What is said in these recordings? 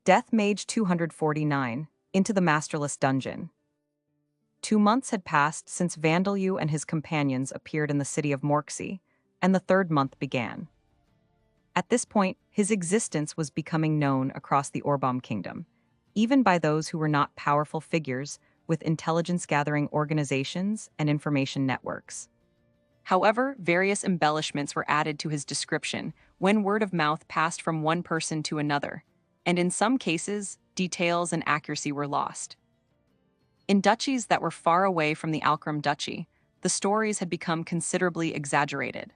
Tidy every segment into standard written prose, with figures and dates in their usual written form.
Death Mage 249, into the masterless dungeon. 2 months had passed since Vandalyu and his companions appeared in the city of Morxi, and the 3rd month began. At this point, his existence was becoming known across the Orbom kingdom, even by those who were not powerful figures with intelligence-gathering organizations and information networks. However, various embellishments were added to his description when word of mouth passed from one person to another, and in some cases, details and accuracy were lost. In duchies that were far away from the Alcram duchy, the stories had become considerably exaggerated.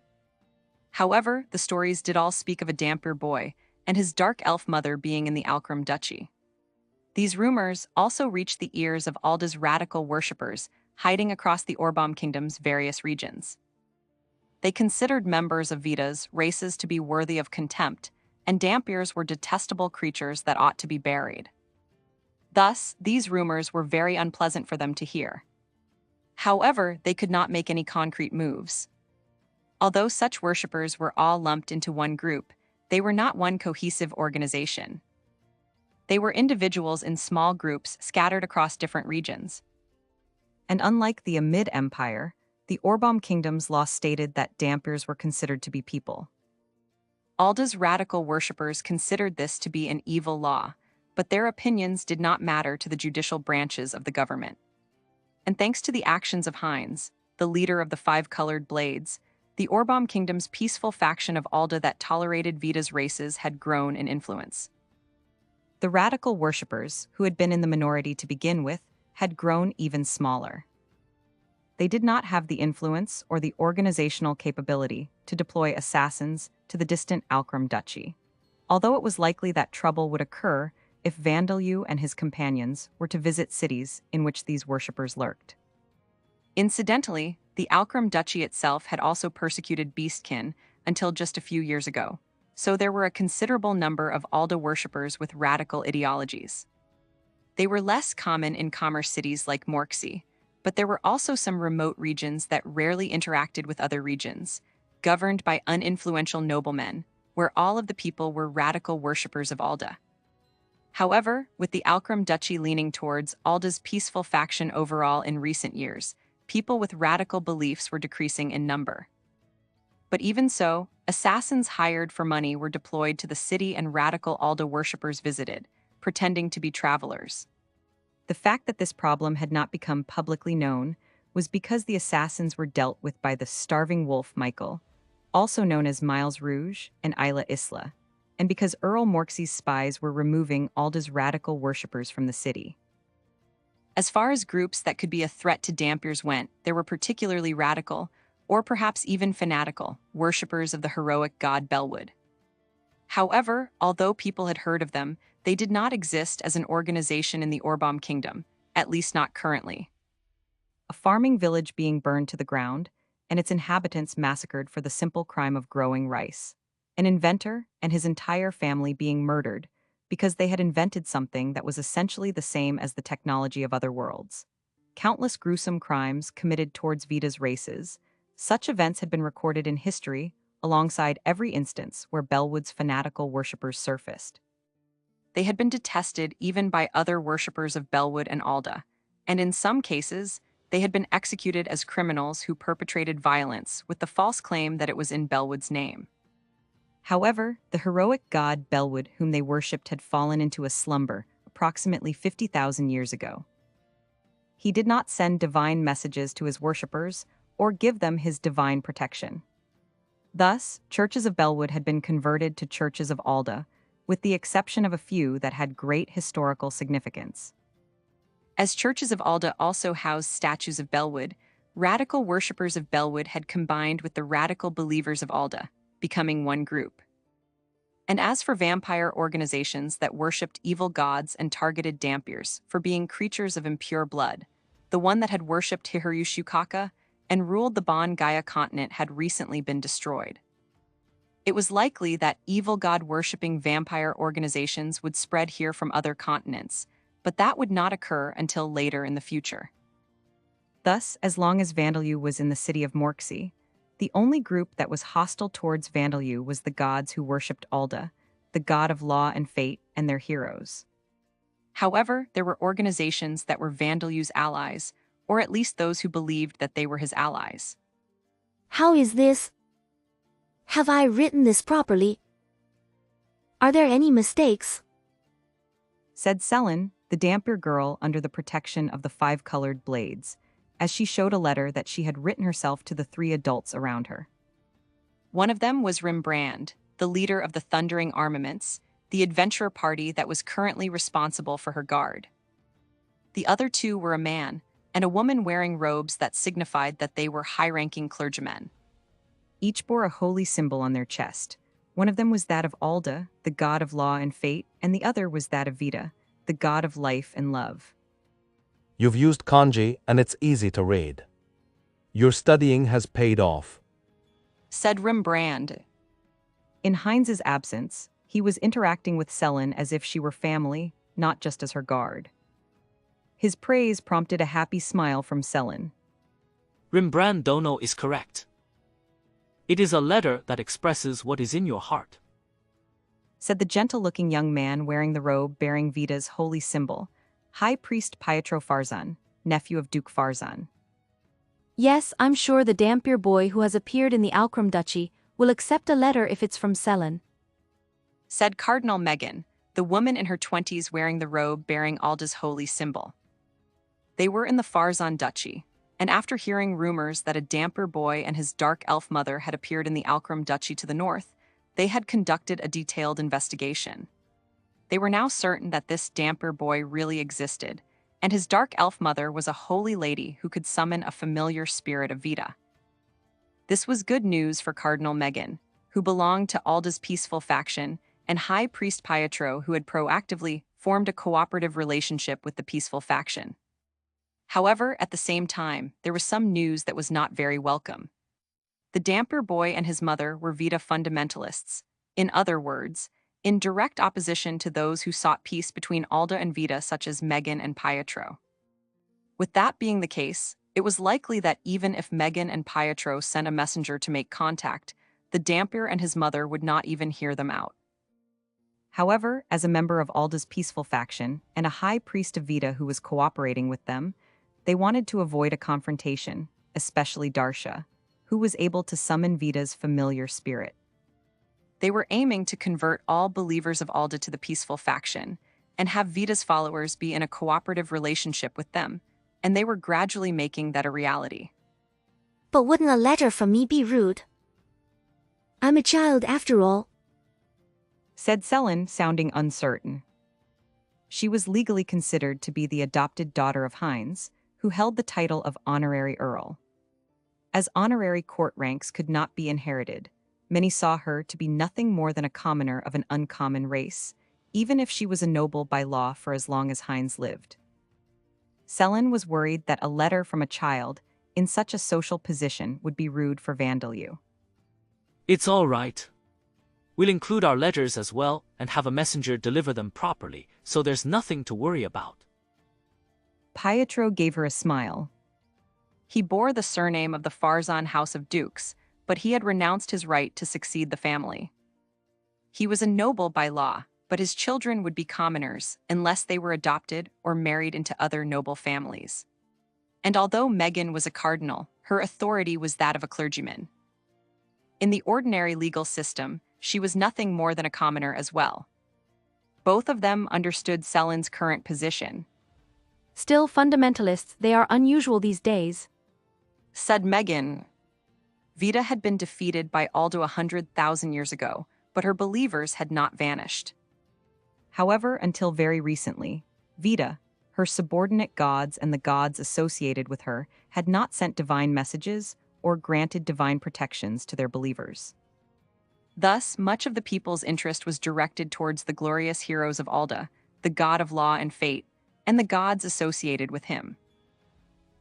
However, the stories did all speak of a Dhampir boy and his dark elf mother being in the Alcram duchy. These rumors also reached the ears of Alda's radical worshippers hiding across the Orbom kingdom's various regions. They considered members of Vita's races to be worthy of contempt, and Dhampirs were detestable creatures that ought to be buried. Thus, these rumors were very unpleasant for them to hear. However, they could not make any concrete moves. Although such worshippers were all lumped into one group, they were not one cohesive organization. They were individuals in small groups scattered across different regions. And unlike the Amid Empire, the Orbom kingdom's law stated that Dhampirs were considered to be people. Alda's radical worshippers considered this to be an evil law, but their opinions did not matter to the judicial branches of the government. And thanks to the actions of Heinz, the leader of the 5 colored blades, the Orbom kingdom's peaceful faction of Alda that tolerated Vita's races had grown in influence. The radical worshippers, who had been in the minority to begin with, had grown even smaller. They did not have the influence or the organizational capability to deploy assassins to the distant Alcram duchy, although it was likely that trouble would occur if Vandalyu and his companions were to visit cities in which these worshippers lurked. Incidentally, the Alcram duchy itself had also persecuted beastkin until just a few years ago, so there were a considerable number of Alda worshippers with radical ideologies. They were less common in commerce cities like Morxi, but there were also some remote regions that rarely interacted with other regions, governed by uninfluential noblemen, where all of the people were radical worshippers of Alda. However, with the Alcram duchy leaning towards Alda's peaceful faction overall in recent years, people with radical beliefs were decreasing in number. But even so, assassins hired for money were deployed to the city and radical Alda worshippers visited, pretending to be travelers. The fact that this problem had not become publicly known was because the assassins were dealt with by the starving wolf Michael, also known as Miles Rouge and Isla Isla, and because Earl Morxi's spies were removing Alda's radical worshippers from the city. As far as groups that could be a threat to Dhampirs went, there were particularly radical, or perhaps even fanatical, worshippers of the heroic god Belwood. However, although people had heard of them, they did not exist as an organization in the Orbom kingdom, at least not currently. A farming village being burned to the ground, and its inhabitants massacred for the simple crime of growing rice. An inventor and his entire family being murdered because they had invented something that was essentially the same as the technology of other worlds. Countless gruesome crimes committed towards Vita's races. Such events had been recorded in history alongside every instance where Belwood's fanatical worshippers surfaced. They had been detested even by other worshippers of Belwood and Alda, and in some cases, they had been executed as criminals who perpetrated violence with the false claim that it was in Belwood's name. However, the heroic god Belwood whom they worshipped had fallen into a slumber approximately 50,000 years ago. He did not send divine messages to his worshippers or give them his divine protection. Thus, churches of Belwood had been converted to churches of Alda, with the exception of a few that had great historical significance. As churches of Alda also housed statues of Belwood, radical worshippers of Belwood had combined with the radical believers of Alda, becoming one group. And as for vampire organizations that worshipped evil gods and targeted Dhampirs for being creatures of impure blood, the one that had worshipped Hiroyushukaka and ruled the Bon Gaia continent had recently been destroyed. It was likely that evil god-worshipping vampire organizations would spread here from other continents, but that would not occur until later in the future. Thus, as long as Vandeleu was in the city of Morksey, the only group that was hostile towards Vandeleu was the gods who worshipped Alda, the god of law and fate, and their heroes. However, there were organizations that were Vandeleu's allies, or at least those who believed that they were his allies. How is this? Have I written this properly? Are there any mistakes? Said Selin, the Dhampir girl under the protection of the five-colored blades, as she showed a letter that she had written herself to the three adults around her. One of them was Rimbrand, the leader of the Thundering Armaments, the adventurer party that was currently responsible for her guard. The other two were a man and a woman wearing robes that signified that they were high-ranking clergymen. Each bore a holy symbol on their chest. One of them was that of Alda, the god of law and fate, and the other was that of Vita, the god of life and love. You've used kanji and it's easy to read. Your studying has paid off, Said Rimbrand. In Heinz's absence, he was interacting with Selin as if she were family, not just as her guard. His praise prompted a happy smile from Selin. Rimbrand Dono is correct. It is a letter that expresses what is in your heart, Said the gentle-looking young man wearing the robe bearing Vita's holy symbol, High Priest Pietro Farzan, nephew of Duke Farzan. Yes, I'm sure the Dhampir boy who has appeared in the Alcrum Duchy will accept a letter if it's from Selin. Said Cardinal Megan, the woman in her 20s wearing the robe bearing Alda's holy symbol. They were in the Farzan Duchy, and after hearing rumors that a Dhampir boy and his dark elf mother had appeared in the Alcrum Duchy to the north, they had conducted a detailed investigation. They were now certain that this Dhampir boy really existed, and his dark elf mother was a holy lady who could summon a familiar spirit of Vita. This was good news for Cardinal Megan, who belonged to Alda's peaceful faction, and High Priest Pietro, who had proactively formed a cooperative relationship with the peaceful faction. However, at the same time, there was some news that was not very welcome. The Dhampir boy and his mother were Vita fundamentalists, in other words, in direct opposition to those who sought peace between Alda and Vita, such as Megan and Pietro. With that being the case, it was likely that even if Megan and Pietro sent a messenger to make contact, the Dhampir and his mother would not even hear them out. However, as a member of Alda's peaceful faction and a high priest of Vita who was cooperating with them, they wanted to avoid a confrontation, especially Darsha, who was able to summon Vita's familiar spirit. They were aiming to convert all believers of Alda to the peaceful faction and have Vita's followers be in a cooperative relationship with them, and they were gradually making that a reality. But wouldn't a letter from me be rude? I'm a child after all. Said Selin, sounding uncertain. She was legally considered to be the adopted daughter of Heinz, who held the title of honorary earl. As honorary court ranks could not be inherited, many saw her to be nothing more than a commoner of an uncommon race, even if she was a noble by law for as long as Heinz lived. Selin was worried that a letter from a child in such a social position would be rude for Vandeleu. It's all right. We'll include our letters as well and have a messenger deliver them properly, so there's nothing to worry about. Pietro gave her a smile. He bore the surname of the Farzan House of Dukes, but he had renounced his right to succeed the family. He was a noble by law, but his children would be commoners unless they were adopted or married into other noble families. And although Megan was a cardinal, her authority was that of a clergyman. In the ordinary legal system, she was nothing more than a commoner as well. Both of them understood Selin's current position. Still, fundamentalists, they are unusual these days. Said Megan. Vita had been defeated by Aldo 100,000 years ago, but her believers had not vanished. However, until very recently, Vita, her subordinate gods and the gods associated with her had not sent divine messages or granted divine protections to their believers. Thus, much of the people's interest was directed towards the glorious heroes of Alda, the god of law and fate, and the gods associated with him.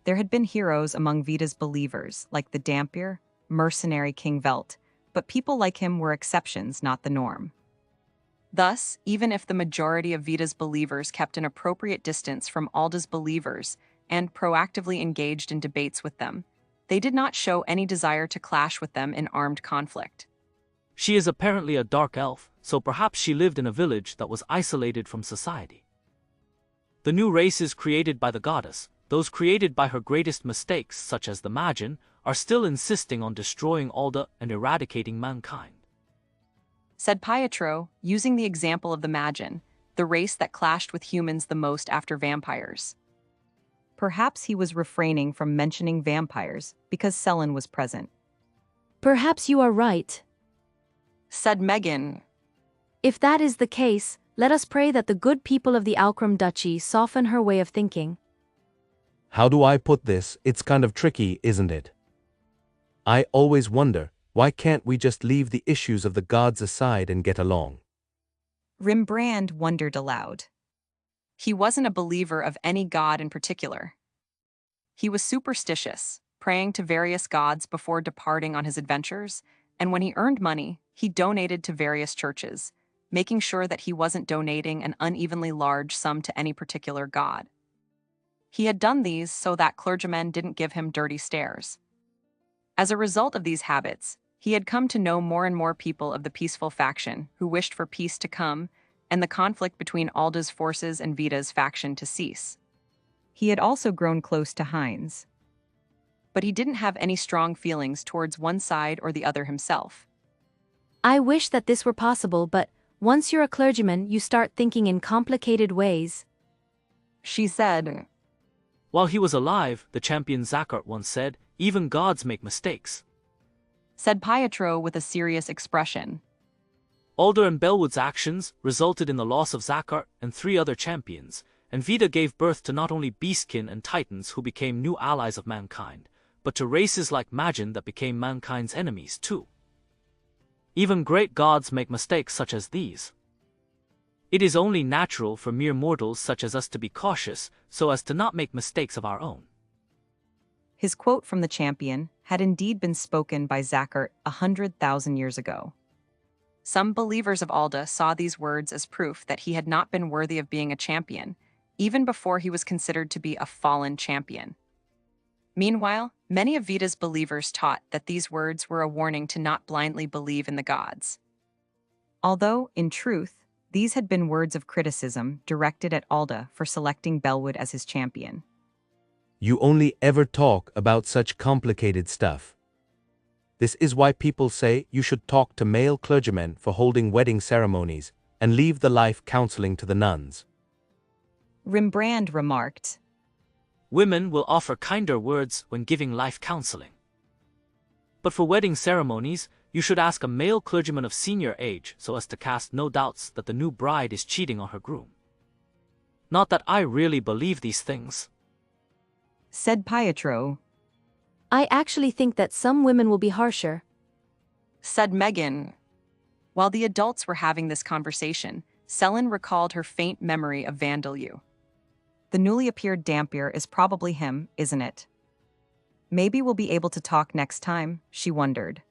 There had been heroes among Vita's believers, like the Dhampir, mercenary King Velt, but people like him were exceptions, not the norm. Thus, even if the majority of Vita's believers kept an appropriate distance from Alda's believers and proactively engaged in debates with them, they did not show any desire to clash with them in armed conflict. She is apparently a dark elf, so perhaps she lived in a village that was isolated from society. The new races created by the goddess, those created by her greatest mistakes such as the Majin, are still insisting on destroying Alda and eradicating mankind. Said Pietro, using the example of the Majin, the race that clashed with humans the most after vampires. Perhaps he was refraining from mentioning vampires because Selin was present. Perhaps you are right. Said Megan. If that is the case, let us pray that the good people of the Alcrum Duchy soften her way of thinking. How do I put this? It's kind of tricky, isn't it? I always wonder, why can't we just leave the issues of the gods aside and get along? Rembrandt wondered aloud. He wasn't a believer of any god in particular. He was superstitious, praying to various gods before departing on his adventures, and when he earned money, he donated to various churches, making sure that he wasn't donating an unevenly large sum to any particular god. He had done these so that clergymen didn't give him dirty stares. As a result of these habits, he had come to know more and more people of the peaceful faction who wished for peace to come and the conflict between Alda's forces and Vita's faction to cease. He had also grown close to Heinz. But he didn't have any strong feelings towards one side or the other himself. I wish that this were possible, but once you're a clergyman, you start thinking in complicated ways. She said. While he was alive, the champion Zakhart once said, even gods make mistakes. Said Pietro with a serious expression. Alder and Belwood's actions resulted in the loss of Zakhart and 3 other champions, and Vita gave birth to not only beastkin and titans who became new allies of mankind, but to races like Majin that became mankind's enemies too. Even great gods make mistakes such as these. It is only natural for mere mortals such as us to be cautious so as to not make mistakes of our own. His quote from the champion had indeed been spoken by Zakhart 100,000 years ago. Some believers of Alda saw these words as proof that he had not been worthy of being a champion, even before he was considered to be a fallen champion. Meanwhile, many of Vita's believers taught that these words were a warning to not blindly believe in the gods. Although, in truth, these had been words of criticism directed at Alda for selecting Belwood as his champion. You only ever talk about such complicated stuff. This is why people say you should talk to male clergymen for holding wedding ceremonies and leave the life counseling to the nuns. Rembrandt remarked. Women will offer kinder words when giving life counseling. But for wedding ceremonies, you should ask a male clergyman of senior age so as to cast no doubts that the new bride is cheating on her groom. Not that I really believe these things. Said Pietro. I actually think that some women will be harsher. Said Megan. While the adults were having this conversation, Selin recalled her faint memory of Vandeleu. The newly appeared Dhampir is probably him, isn't it? Maybe we'll be able to talk next time, she wondered.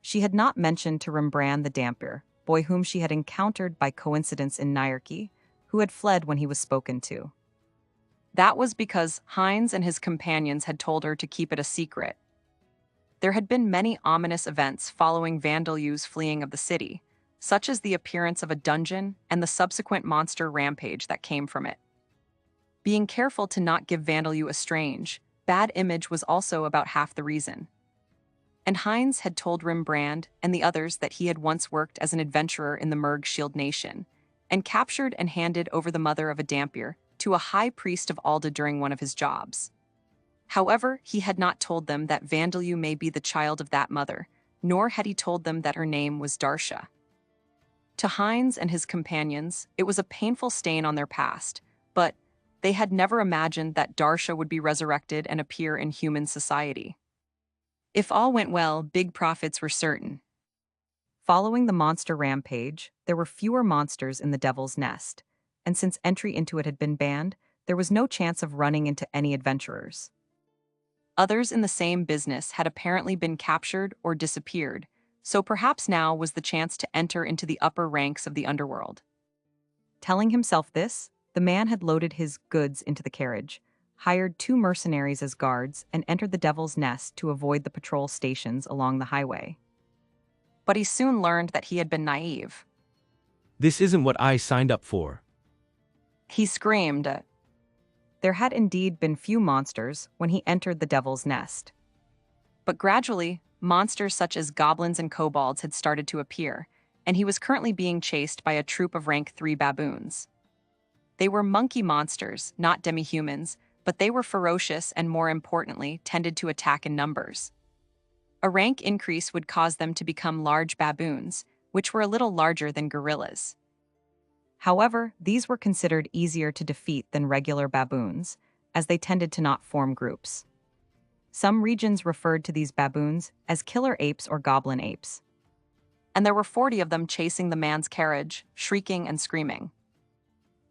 She had not mentioned to Rembrandt the Dhampir, boy whom she had encountered by coincidence in Nyarki, who had fled when he was spoken to. That was because Heinz and his companions had told her to keep it a secret. There had been many ominous events following Vandeleu's fleeing of the city, such as the appearance of a dungeon and the subsequent monster rampage that came from it. Being careful to not give Vandeleu a strange, bad image was also about half the reason. And Heinz had told Rembrandt and the others that he had once worked as an adventurer in the Merg Shield Nation, and captured and handed over the mother of a Dhampir to a high priest of Alda during one of his jobs. However, he had not told them that Vandeleu may be the child of that mother, nor had he told them that her name was Darsha. To Heinz and his companions, it was a painful stain on their past, but they had never imagined that Darsha would be resurrected and appear in human society. If all went well, big profits were certain. Following the monster rampage, there were fewer monsters in the Devil's Nest, and since entry into it had been banned, there was no chance of running into any adventurers. Others in the same business had apparently been captured or disappeared, so perhaps now was the chance to enter into the upper ranks of the underworld. Telling himself this, the man had loaded his goods into the carriage, hired 2 mercenaries as guards, and entered the Devil's Nest to avoid the patrol stations along the highway. But he soon learned that he had been naive. This isn't what I signed up for. He screamed. There had indeed been few monsters when he entered the Devil's Nest. But gradually, monsters such as goblins and kobolds had started to appear, and he was currently being chased by a troop of rank 3 baboons. They were monkey monsters, not demi-humans, but they were ferocious and, more importantly, tended to attack in numbers. A rank increase would cause them to become large baboons, which were a little larger than gorillas. However, these were considered easier to defeat than regular baboons, as they tended to not form groups. Some regions referred to these baboons as killer apes or goblin apes. And there were 40 of them chasing the man's carriage, shrieking and screaming.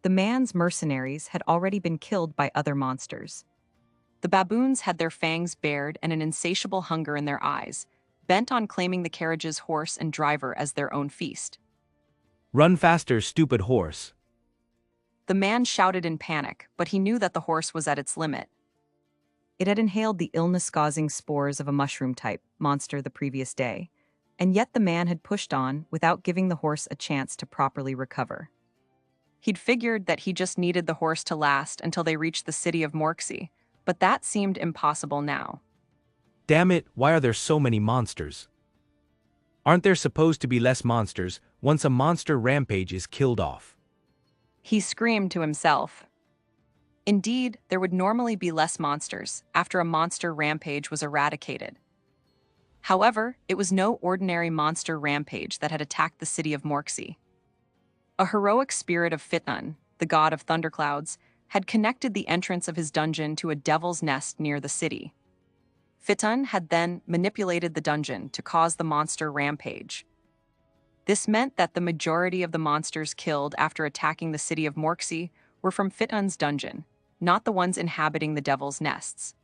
The man's mercenaries had already been killed by other monsters. The baboons had their fangs bared and an insatiable hunger in their eyes, bent on claiming the carriage's horse and driver as their own feast. Run faster, stupid horse. The man shouted in panic, but he knew that the horse was at its limit. It had inhaled the illness-causing spores of a mushroom-type monster the previous day, and yet the man had pushed on without giving the horse a chance to properly recover. He'd figured that he just needed the horse to last until they reached the city of Morksey, but that seemed impossible now. Damn it, why are there so many monsters? Aren't there supposed to be less monsters once a monster rampage is killed off? He screamed to himself. Indeed, there would normally be less monsters after a monster rampage was eradicated. However, it was no ordinary monster rampage that had attacked the city of Morksey. A heroic spirit of Fitnun, the god of thunderclouds, had connected the entrance of his dungeon to a devil's nest near the city. Fitnun had then manipulated the dungeon to cause the monster rampage. This meant that the majority of the monsters killed after attacking the city of Morksey were from Fitnun's dungeon, not the ones inhabiting the devil's nests.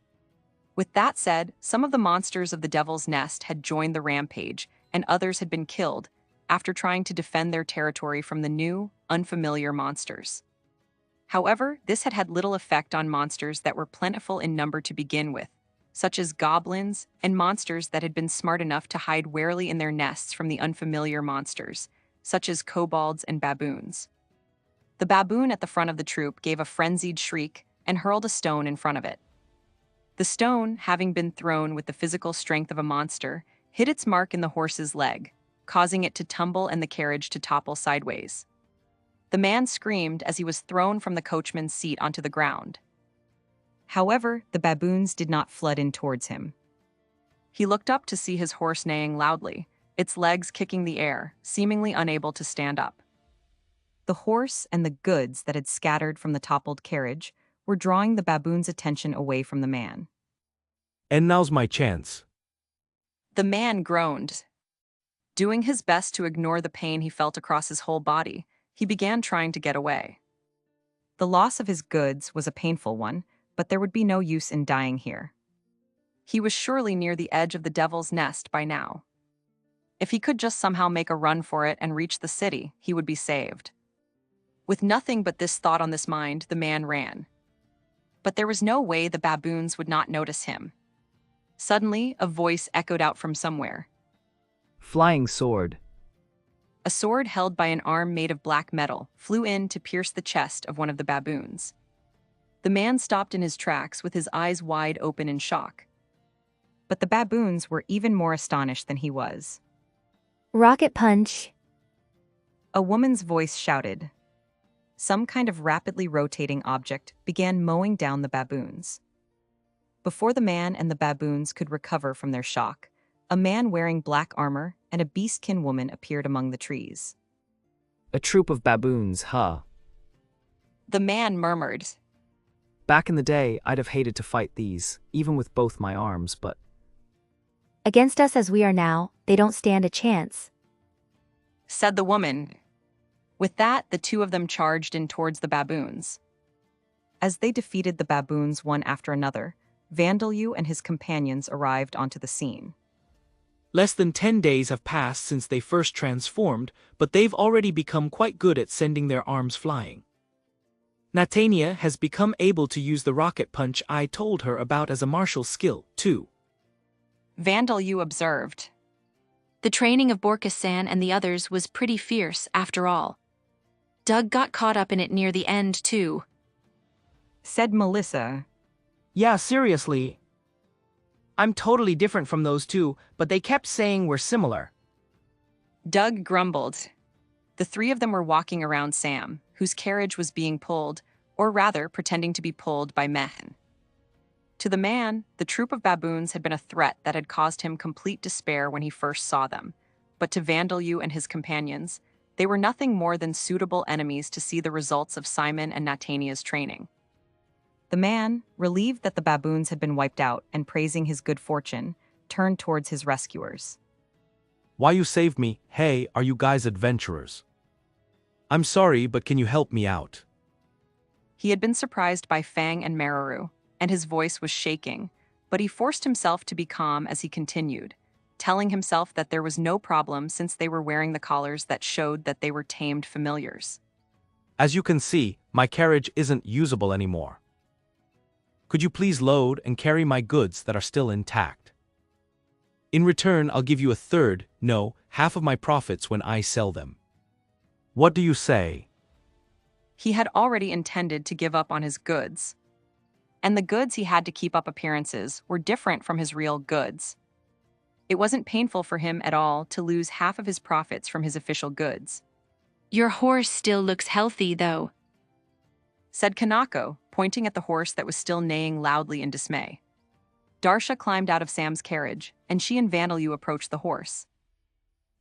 With that said, some of the monsters of the devil's nest had joined the rampage, and others had been killed after trying to defend their territory from the new, unfamiliar monsters. However, this had had little effect on monsters that were plentiful in number to begin with, such as goblins and monsters that had been smart enough to hide warily in their nests from the unfamiliar monsters, such as kobolds and baboons. The baboon at the front of the troop gave a frenzied shriek and hurled a stone in front of it. The stone, having been thrown with the physical strength of a monster, hit its mark in the horse's leg, causing it to tumble and the carriage to topple sideways. The man screamed as he was thrown from the coachman's seat onto the ground. However, the baboons did not flood in towards him. He looked up to see his horse neighing loudly, its legs kicking the air, seemingly unable to stand up. The horse and the goods that had scattered from the toppled carriage were drawing the baboon's attention away from the man. And now's my chance. The man groaned. Doing his best to ignore the pain he felt across his whole body, he began trying to get away. The loss of his goods was a painful one, but there would be no use in dying here. He was surely near the edge of the devil's nest by now. If he could just somehow make a run for it and reach the city, he would be saved. With nothing but this thought on his mind, the man ran. But there was no way the baboons would not notice him. Suddenly, a voice echoed out from somewhere. Flying sword. A sword held by an arm made of black metal flew in to pierce the chest of one of the baboons. The man stopped in his tracks with his eyes wide open in shock. But the baboons were even more astonished than he was. Rocket punch. A woman's voice shouted. Some kind of rapidly rotating object began mowing down the baboons. Before the man and the baboons could recover from their shock, a man wearing black armor and a beastkin woman appeared among the trees. A troop of baboons, huh? The man murmured. Back in the day, I'd have hated to fight these, even with both my arms, but Against us as we are now, they don't stand a chance, said the woman. With that, the two of them charged in towards the baboons. As they defeated the baboons one after another, Vandelyu and his companions arrived onto the scene. Less than 10 days have passed since they first transformed, but they've already become quite good at sending their arms flying. Natania has become able to use the rocket punch I told her about as a martial skill, too. Vandelyu observed. The training of Borkus-san and the others was pretty fierce, after all. Doug got caught up in it near the end, too. Said Melissa. Yeah, seriously. I'm totally different from those two, but they kept saying we're similar. Doug grumbled. The three of them were walking around Sam, whose carriage was being pulled, or rather pretending to be pulled by men. To the man, the troop of baboons had been a threat that had caused him complete despair when he first saw them, but to Vandelyu and his companions, they were nothing more than suitable enemies to see the results of Simon and Natania's training. The man, relieved that the baboons had been wiped out and praising his good fortune, turned towards his rescuers. Why you saved me? Hey, are you guys adventurers? I'm sorry, but can you help me out? He had been surprised by Fang and Mararu, and his voice was shaking, but he forced himself to be calm as he continued, telling himself that there was no problem since they were wearing the collars that showed that they were tamed familiars. As you can see, my carriage isn't usable anymore. Could you please load and carry my goods that are still intact? In return, I'll give you a third, no, half of my profits when I sell them. What do you say? He had already intended to give up on his goods, and the goods he had to keep up appearances were different from his real goods. It wasn't painful for him at all to lose half of his profits from his official goods. Your horse still looks healthy, though, said Kanako, pointing at the horse that was still neighing loudly in dismay. Darsha climbed out of Sam's carriage, and she and Vandelyu approached the horse.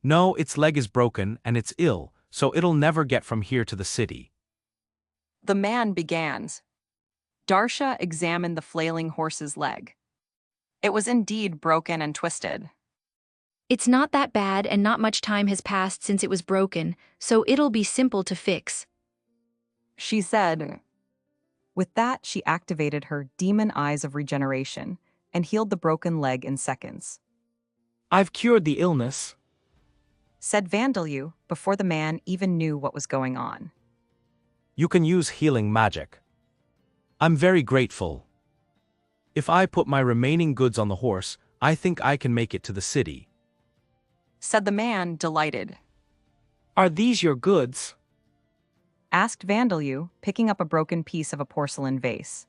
No, its leg is broken and it's ill, so it'll never get from here to the city. The man began. Darsha examined the flailing horse's leg. It was indeed broken and twisted. It's not that bad and not much time has passed since it was broken, so it'll be simple to fix, she said. With that, she activated her demon eyes of regeneration and healed the broken leg in seconds. I've cured the illness, said Vandelyu before the man even knew what was going on. You can use healing magic. I'm very grateful. If I put my remaining goods on the horse, I think I can make it to the city, said the man, delighted. Are these your goods? Asked Vandelyu, picking up a broken piece of a porcelain vase.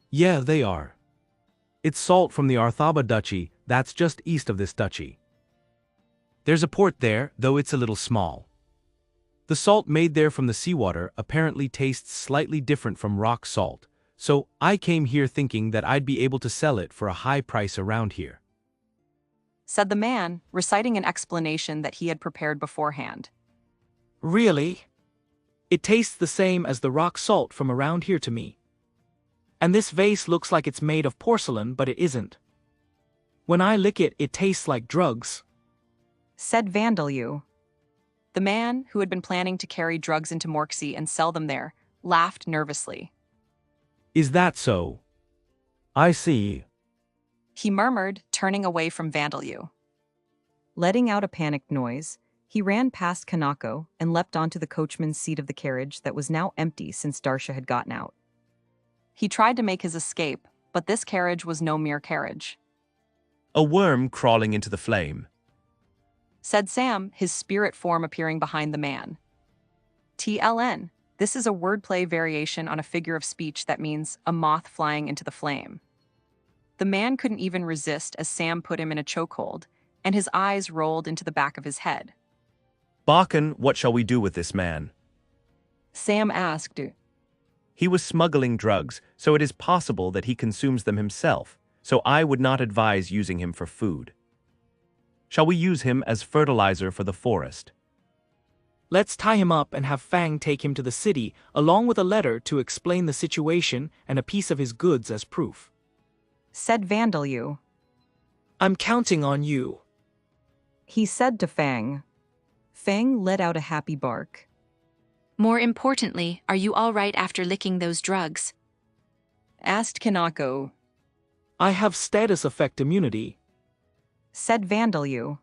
Yeah, they are. It's salt from the Arthaba duchy, that's just east of this duchy. There's a port there, though it's a little small. The salt made there from the seawater apparently tastes slightly different from rock salt, so I came here thinking that I'd be able to sell it for a high price around here, said the man, reciting an explanation that he had prepared beforehand. Really? It tastes the same as the rock salt from around here to me. And this vase looks like it's made of porcelain, but it isn't. When I lick it, it tastes like drugs, said Vandelyu. The man, who had been planning to carry drugs into Morksey and sell them there, laughed nervously. Is that so? I see, he murmured, turning away from Vandelyu. Letting out a panicked noise, he ran past Kanako and leapt onto the coachman's seat of the carriage that was now empty since Darsha had gotten out. He tried to make his escape, but this carriage was no mere carriage. A worm crawling into the flame, said Sam, his spirit form appearing behind the man. TLN, this is a wordplay variation on a figure of speech that means a moth flying into the flame. The man couldn't even resist as Sam put him in a chokehold, and his eyes rolled into the back of his head. Bakken, what shall we do with this man? Sam asked. He was smuggling drugs, so it is possible that he consumes them himself, so I would not advise using him for food. Shall we use him as fertilizer for the forest? Let's tie him up and have Fang take him to the city, along with a letter to explain the situation and a piece of his goods as proof, said Vandelyu. I'm counting on you, he said to Fang. Fang let out a happy bark. More importantly, are you all right after licking those drugs? Asked Kanako. I have status effect immunity, said Vandalyu.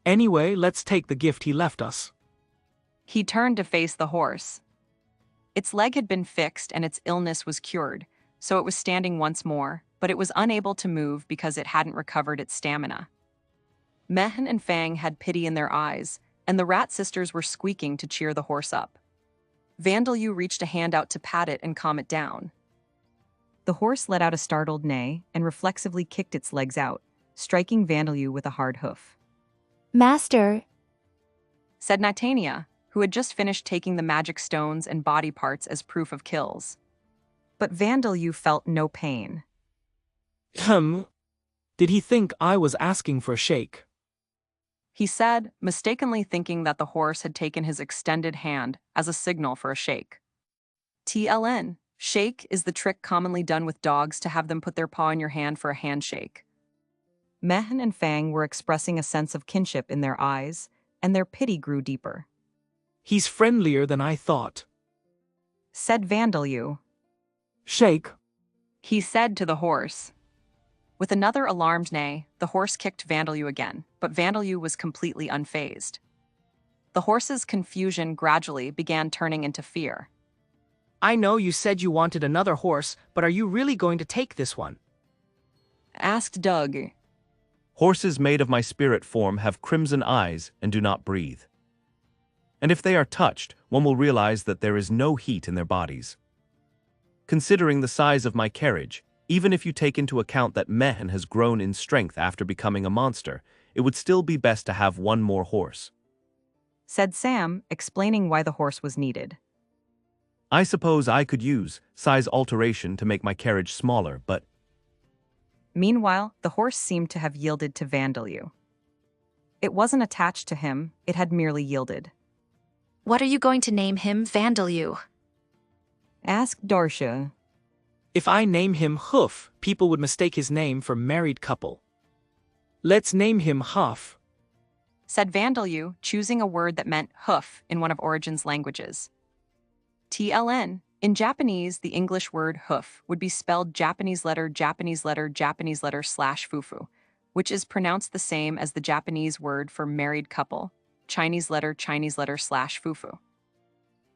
Anyway, let's take the gift he left us. He turned to face the horse. Its leg had been fixed and its illness was cured, so it was standing once more, but it was unable to move because it hadn't recovered its stamina. Mehen and Fang had pity in their eyes, and the rat sisters were squeaking to cheer the horse up. Vandalyu reached a hand out to pat it and calm it down. The horse let out a startled neigh and reflexively kicked its legs out, striking Vandalyu with a hard hoof. Master, Said Nitania, who had just finished taking the magic stones and body parts as proof of kills. But Vandalyu felt no pain. Did he think I was asking for a shake? He said, mistakenly thinking that the horse had taken his extended hand as a signal for a shake. TLN, shake is the trick commonly done with dogs to have them put their paw in your hand for a handshake. Mehen and Fang were expressing a sense of kinship in their eyes, and their pity grew deeper. He's friendlier than I thought. Said Vandalyu. Shake. He said to the horse. With another alarmed neigh, the horse kicked Vandalyu again, but Vandalyu was completely unfazed. The horse's confusion gradually began turning into fear. I know you said you wanted another horse, but are you really going to take this one? Asked Doug. Horses made of my spirit form have crimson eyes and do not breathe. And if they are touched, one will realize that there is no heat in their bodies. Considering the size of my carriage, even if you take into account that Mehen has grown in strength after becoming a monster, it would still be best to have one more horse. Said Sam, explaining why the horse was needed. I suppose I could use size alteration to make my carriage smaller, but... Meanwhile, the horse seemed to have yielded to Vandalyu. It wasn't attached to him, it had merely yielded. What are you going to name him, Vandalyu? Asked Darsha. If I name him Hoof, people would mistake his name for married couple. Let's name him Huff. Said Vandalyu, choosing a word that meant hoof in one of Origin's languages. TLN. In Japanese, the English word hoof would be spelled Japanese letter / fufu, which is pronounced the same as the Japanese word for married couple, Chinese letter / fufu.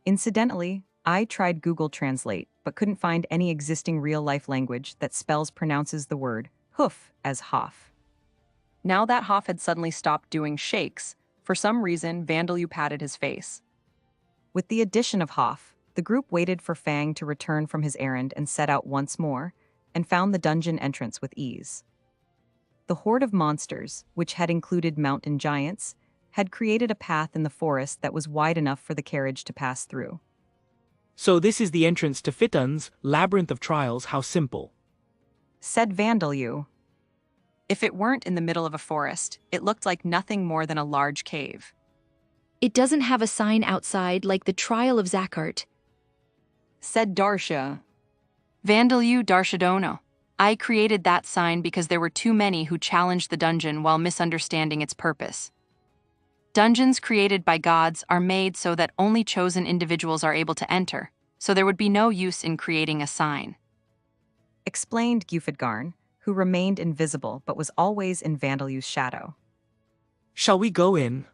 Incidentally, I tried Google Translate, but couldn't find any existing real-life language that pronounces the word hoof as hoff. Now that Hoff had suddenly stopped doing shakes, for some reason Vandalyu patted his face. With the addition of Hoff, the group waited for Fang to return from his errand and set out once more, and found the dungeon entrance with ease. The horde of monsters, which had included mountain giants, had created a path in the forest that was wide enough for the carriage to pass through. So this is the entrance to Fitun's Labyrinth of Trials, how simple. Said Vandalyu. If it weren't in the middle of a forest, it looked like nothing more than a large cave. It doesn't have a sign outside like the Trial of Zakhart. Said Darsha. Vandalyu Darshadono. I created that sign because there were too many who challenged the dungeon while misunderstanding its purpose. Dungeons created by gods are made so that only chosen individuals are able to enter, so there would be no use in creating a sign. Explained Gufidgarn, who remained invisible but was always in Vandalyu's shadow. Shall we go in?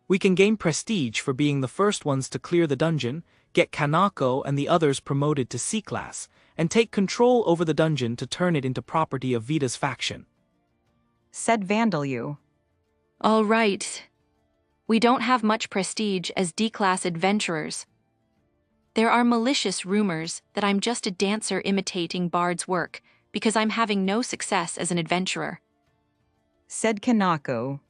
We can gain prestige for being the first ones to clear the dungeon, get Kanako and the others promoted to C-class, and take control over the dungeon to turn it into property of Vita's faction. Said Vandalyu. All right. We don't have much prestige as D-class adventurers. There are malicious rumors that I'm just a dancer imitating Bard's work because I'm having no success as an adventurer. Said Kanako.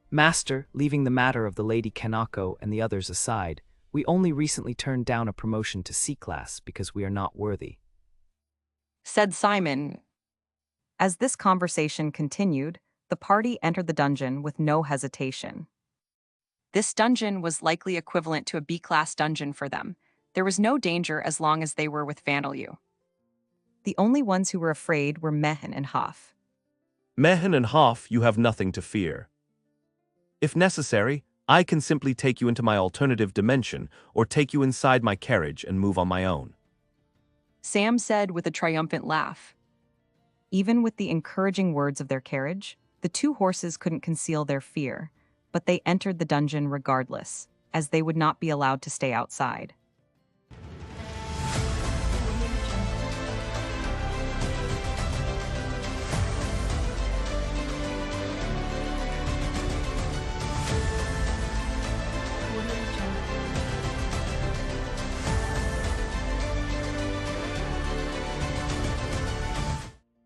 Master, leaving the matter of the Lady Kanako and the others aside, we only recently turned down a promotion to C-class because we are not worthy. Said Simon. As this conversation continued, the party entered the dungeon with no hesitation. This dungeon was likely equivalent to a B-class dungeon for them. There was no danger as long as they were with Vandalyu. The only ones who were afraid were Mehen and Hoff. Mehen and Hoff, you have nothing to fear. If necessary, I can simply take you into my alternative dimension or take you inside my carriage and move on my own. Sam said with a triumphant laugh. Even with the encouraging words of their carriage, The two horses couldn't conceal their fear, but they entered the dungeon regardless, as they would not be allowed to stay outside.